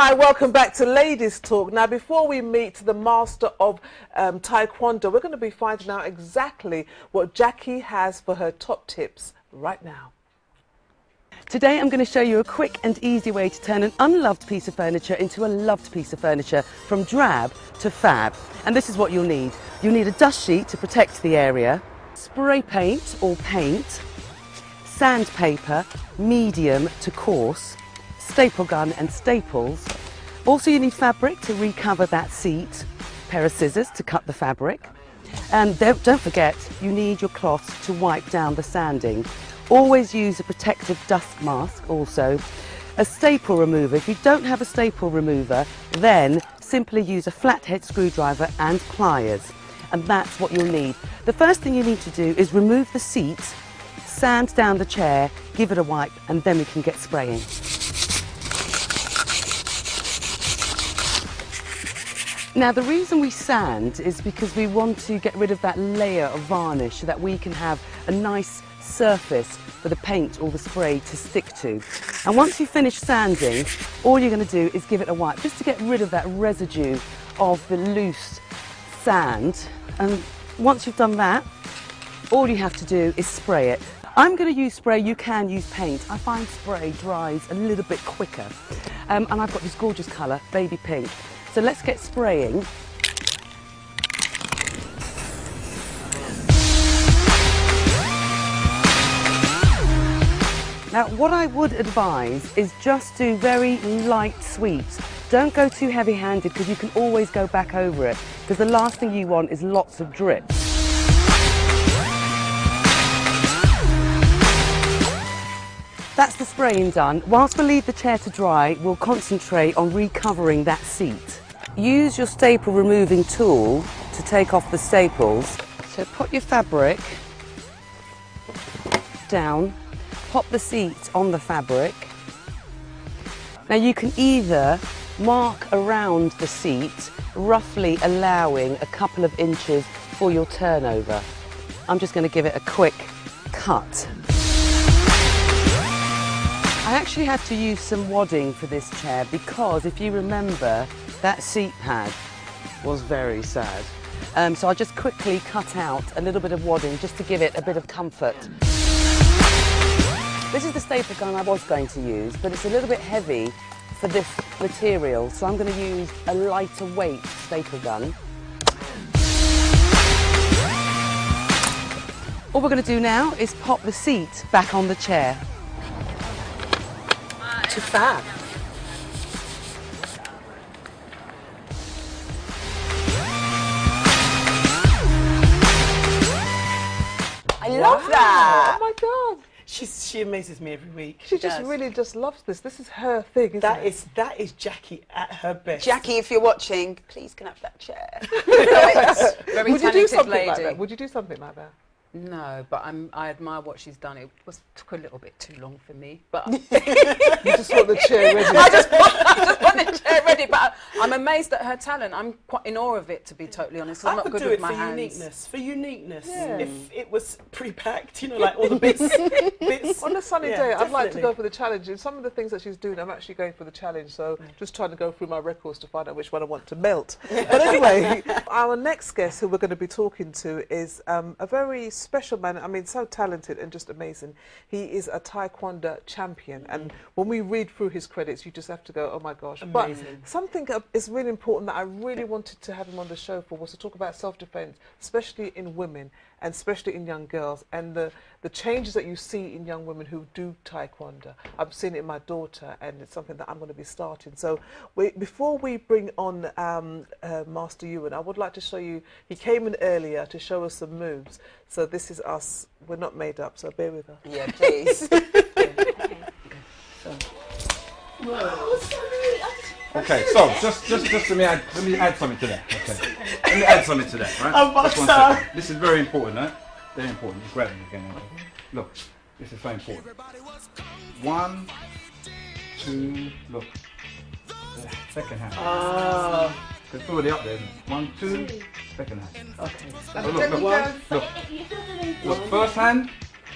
Hi, welcome back to Ladies Talk. Now, before we meet the master of Taekwondo, we're going to be finding out exactly what Jackie has for her top tips right now. Today I'm going to show you a quick and easy way to turn an unloved piece of furniture into a loved piece of furniture, from drab to fab. And this is what you'll need. You'll need a dust sheet to protect the area, spray paint or paint, sandpaper, medium to coarse, staple gun and staples. Also you need fabric to recover that seat, pair of scissors to cut the fabric. And don't forget, you need your cloth to wipe down the sanding. Always use a protective dust mask also. A staple remover. If you don't have a staple remover, then simply use a flathead screwdriver and pliers. And that's what you'll need. The first thing you need to do is remove the seat, sand down the chair, give it a wipe, and then we can get spraying. Now the reason we sand is because we want to get rid of that layer of varnish so that we can have a nice surface for the paint or the spray to stick to. And once you finish sanding, all you're going to do is give it a wipe just to get rid of that residue of the loose sand. And once you've done that, all you have to do is spray it. I'm going to use spray. You can use paint. I find spray dries a little bit quicker. And I've got this gorgeous colour, baby pink. So let's get spraying. Now what I would advise is just do very light sweeps. Don't go too heavy-handed because you can always go back over it, because the last thing you want is lots of drips. That's the spraying done. Whilst we leave the chair to dry, we'll concentrate on recovering that seat. Use your staple removing tool to take off the staples. So put your fabric down, pop the seat on the fabric. Now you can either mark around the seat, roughly allowing a couple of inches for your turnover. I'm just going to give it a quick cut. I actually had to use some wadding for this chair because, if you remember, that seat pad was very sad. So I just quickly cut out a little bit of wadding just to give it a bit of comfort. This is the staple gun I was going to use, but it's a little bit heavy for this material, so I'm going to use a lighter weight staple gun. All we're going to do now is pop the seat back on the chair. To fab. I love that. Oh my God. She amazes me every week. She just really just loves this. This is her thing, isn't it? That is Jackie at her best. Jackie, if you're watching, please can I have that chair. Very Would you do something lady. Like that? Would you do something like that? No, but I admire what she's done. It took a little bit too long for me, but you just want the chair ready. I just want the chair ready. But I'm amazed at her talent. I'm quite in awe of it, to be totally honest. I'm not good with my hands. For uniqueness. Yeah. If it was pre-packed, you know, like all the bits. On a sunny day, I'd like to go for the challenge. And some of the things that she's doing, I'm actually going for the challenge. So just trying to go through my records to find out which one I want to melt. But anyway, our next guest, who we're going to be talking to, is a very special man. I mean, so talented and just amazing. He is a Taekwondo champion, and when we read through his credits, you just have to go, oh my gosh. Amazing. But something is really important that I really wanted to have him on the show for was to talk about self-defense, especially in women and especially in young girls, and the changes that you see in young women who do Taekwondo. I've seen it in my daughter, and it's something that I'm going to be starting. So before we bring on Master Ewan, I would like to show you, he came in earlier to show us some moves. So this is us. We're not made up, so bear with us. Yeah, please. Okay, so just let me add something to that. Okay, let me add something to that. Right? Just 1 second. This is very important, right? Very important. Just grab me again. Okay? Look, this is so important. 1, 2. Look, the second hand. Oh. It's already up there, isn't it? 1, 2. Second hand. Okay. So look. First hand.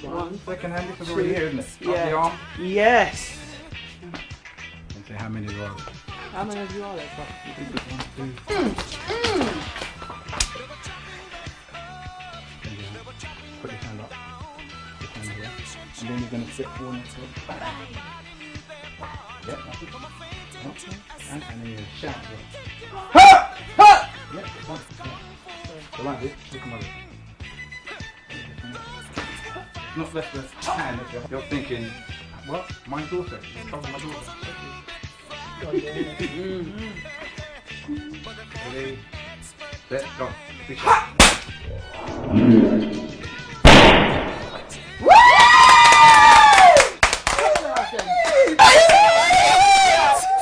1. Second hand. This is already here, isn't it? Yeah. Up the arm. Yes. And say how many there are. How many of you are there? Put your hand up. Your hand here. And then you're going to sit forward next to it. Yeah, that's it. And then you shout. Ha! Ha! Yeah, so like this, look at my wrist. Not left hand, you're thinking, what? My daughter. Trouble my daughter. Ready, set, go. Big shot.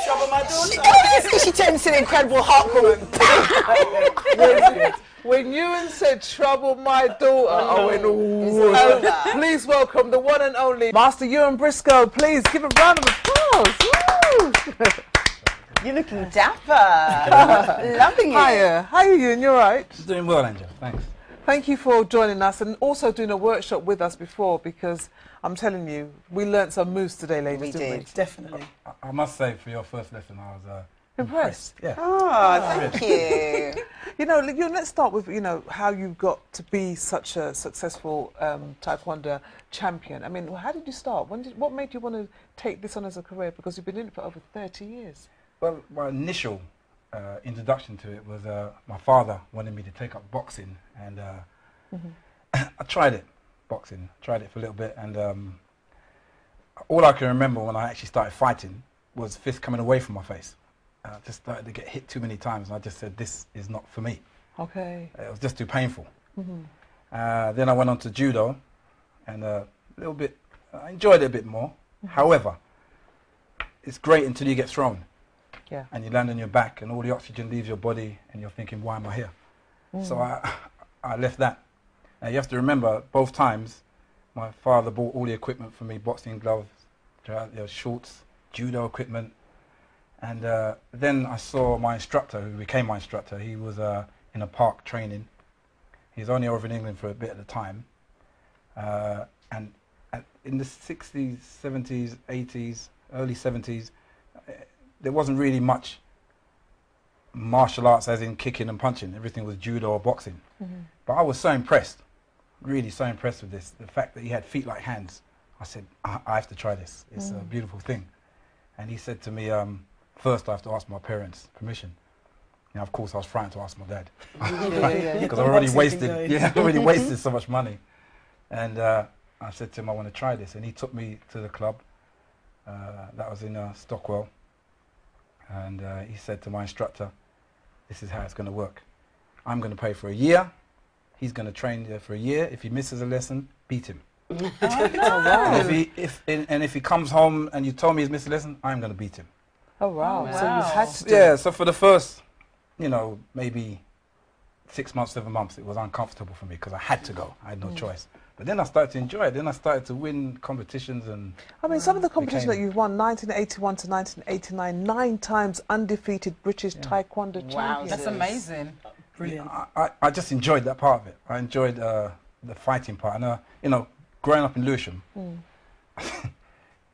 Trouble my daughter. She turned into an incredible Hulk woman. When Ewan said trouble my daughter, I went, ooh. Please welcome the one and only Master Ewan Briscoe. Please give a round of applause. Woo. You're looking dapper. Loving it. Hiya. How are you, Ewan? You all right? Doing well, Angela. Thanks. Thank you for joining us and also doing a workshop with us before, because I'm telling you, we learnt some moves today, ladies, We didn't did. Definitely. I must say, for your first lesson, I was Impressed. Yeah. Oh, thank you. You know, Ewan, let's start with, you know, how you got to be such a successful Taekwondo champion. I mean, how did you start? What made you want to take this on as a career? Because you've been in it for over 30 years. Well, my initial introduction to it was my father wanted me to take up boxing, and I tried it, boxing. Tried it for a little bit, and all I can remember when I actually started fighting was fists coming away from my face. I just started to get hit too many times, and I just said, this is not for me. Okay. It was just too painful. Then I went on to judo, and a little bit, I enjoyed it a bit more. However, it's great until you get thrown. Yeah. And you land on your back, and all the oxygen leaves your body, and you're thinking, why am I here? So I left that. And you have to remember, both times, my father bought all the equipment for me, boxing gloves, shorts, judo equipment. And then I saw my instructor, who became my instructor. He was in a park training. He was only over in England for a bit at the time. And in the 60s, 70s, 80s, early 70s, there wasn't really much martial arts as in kicking and punching. Everything was judo or boxing. But I was so impressed, really so impressed with this. The fact that he had feet like hands. I said, I have to try this. It's a beautiful thing. And he said to me, first I have to ask my parents' permission. And of course I was frightened to ask my dad. Because I already wasted so much money. And I said to him, I want to try this. And he took me to the club. That was in Stockwell. And he said to my instructor, this is how it's going to work. I'm going to pay for a year. He's going to train there for a year. If he misses a lesson, beat him. And if he comes home and you told me he's missed a lesson, I'm going to beat him. Oh, wow. Wow. So you had to do Yeah, so for the first, you know, maybe 6 months, 7 months, it was uncomfortable for me because I had to go. I had no choice. But then I started to enjoy it. Then I started to win competitions. And I mean, some of the competitions that you've won, 1981 to 1989, 9 times undefeated British Taekwondo champion. That's amazing. Brilliant. I just enjoyed that part of it. I enjoyed the fighting part. And, you know, growing up in Lewisham,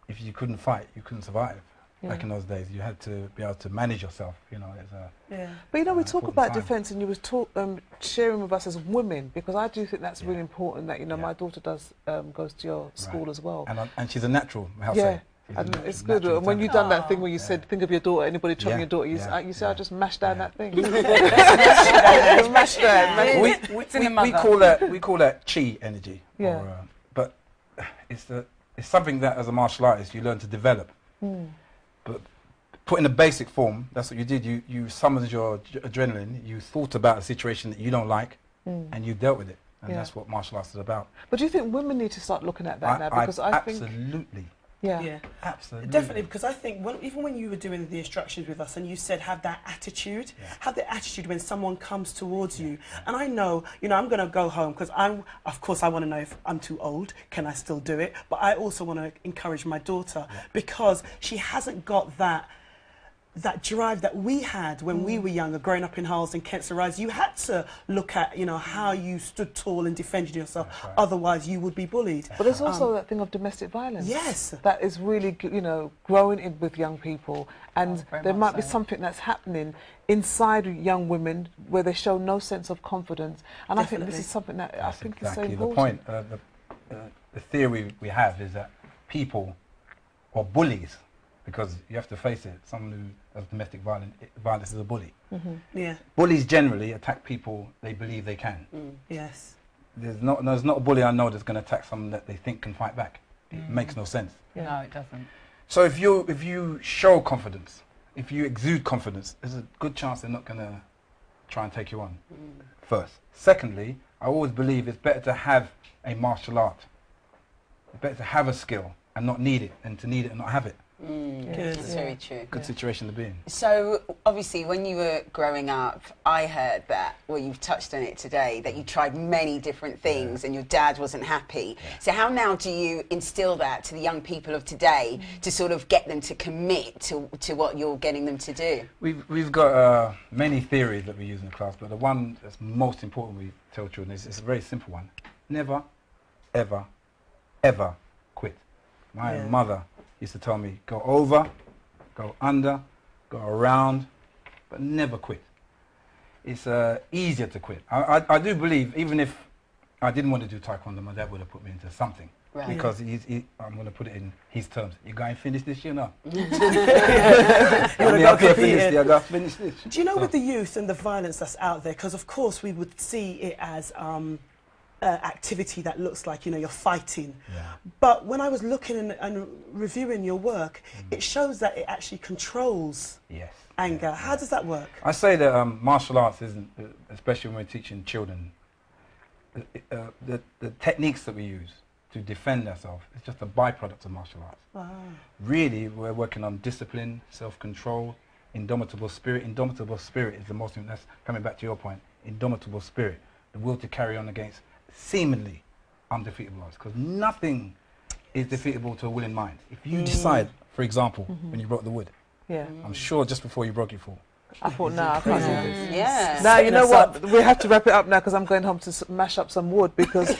if you couldn't fight, you couldn't survive. Back in those days, you had to be able to manage yourself, you know. But you know, we talk about defence, and you was sharing with us as women, because I do think that's really important. That, you know, my daughter does goes to your school as well, and she's a natural. And it's good. And when you done that thing where you said, think of your daughter, anybody troubling your daughter, you say, I just mashed down that thing. We call that chi energy. Yeah. But it's something that as a martial artist you learn to develop. But put in a basic form, that's what you did. You summoned your adrenaline. You thought about a situation that you don't like, and you dealt with it. And that's what martial arts is about. But do you think women need to start looking at that now? Because I think absolutely. Yeah, absolutely. Definitely, because I think even when you were doing the instructions with us and you said have that attitude, have the attitude when someone comes towards you. And I know, you know, I'm going to go home because of course I want to know if I'm too old, can I still do it? But I also want to encourage my daughter because she hasn't got that that drive that we had when we were younger, growing up in Hulls and Kent's Rise, you had to look at, you know, how you stood tall and defended yourself. Right. Otherwise, you would be bullied. But there's also that thing of domestic violence. Yes. That is really, you know, growing in with young people. And there might be something that's happening inside young women where they show no sense of confidence. And I think this is something that I think is so important. The point. The theory we have is that people, or bullies, because you have to face it, someone who has domestic violence is a bully. Yeah. Bullies generally attack people they believe they can. Yes. There's not a bully I know that's going to attack someone that they think can fight back. It makes no sense. Yeah. No, it doesn't. So if you show confidence, if you exude confidence, there's a good chance they're not going to try and take you on. First. Secondly, I always believe it's better to have a martial art. It's better to have a skill and not need it than to need it and not have it. That's very true. Good situation to be in. So, obviously, when you were growing up, I heard that, well, you've touched on it today, that you tried many different things and your dad wasn't happy. So how now do you instill that to the young people of today to sort of get them to commit to what you're getting them to do? We've got many theories that we use in the class, but the one that's most important we tell children is a very simple one. Never, ever, ever quit. My mother used to tell me, go over, go under, go around, but never quit. It's easier to quit. I do believe, even if I didn't want to do Taekwondo, my dad would have put me into something. Right. Because I'm going to put it in his terms. You going to finish this, you know? I got to finish this. Do you know, with the youth and the violence that's out there, because of course we would see it as activity that looks like, you know, you're fighting. But when I was looking and reviewing your work, it shows that it actually controls anger. How does that work? I say that martial arts isn't, especially when we're teaching children, the techniques that we use to defend ourselves is just a byproduct of martial arts. Wow. Really, we're working on discipline, self-control, indomitable spirit. Indomitable spirit is the most, that's coming back to your point, indomitable spirit, the will to carry on against seemingly undefeatable odds, because nothing is defeatable to a willing mind. If you decide, for example, when you broke the wood, I'm sure just before you broke your fall, I thought, no, I can't do this. Yeah. Now, you know what? We have to wrap it up now because I'm going home to mash up some wood, because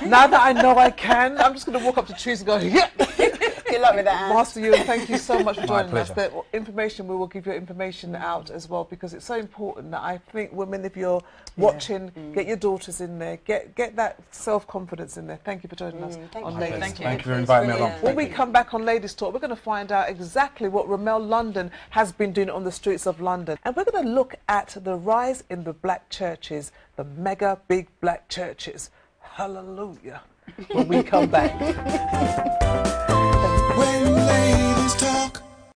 now that I know I can, I'm just going to walk up to trees and go, yeah. Good luck with that. Master Ewan, thank you so much for joining us. The information, we will give your information out as well, because it's so important that I think women, if you're watching, get your daughters in there, get that self-confidence in there. Thank you for joining us on Ladies Talk. Thank you for inviting me along. When we come back on Ladies Talk, we're going to find out exactly what Ramel London has been doing on the streets of London. And we're going to look at the rise in the black churches, the mega big black churches. Hallelujah. When we come back.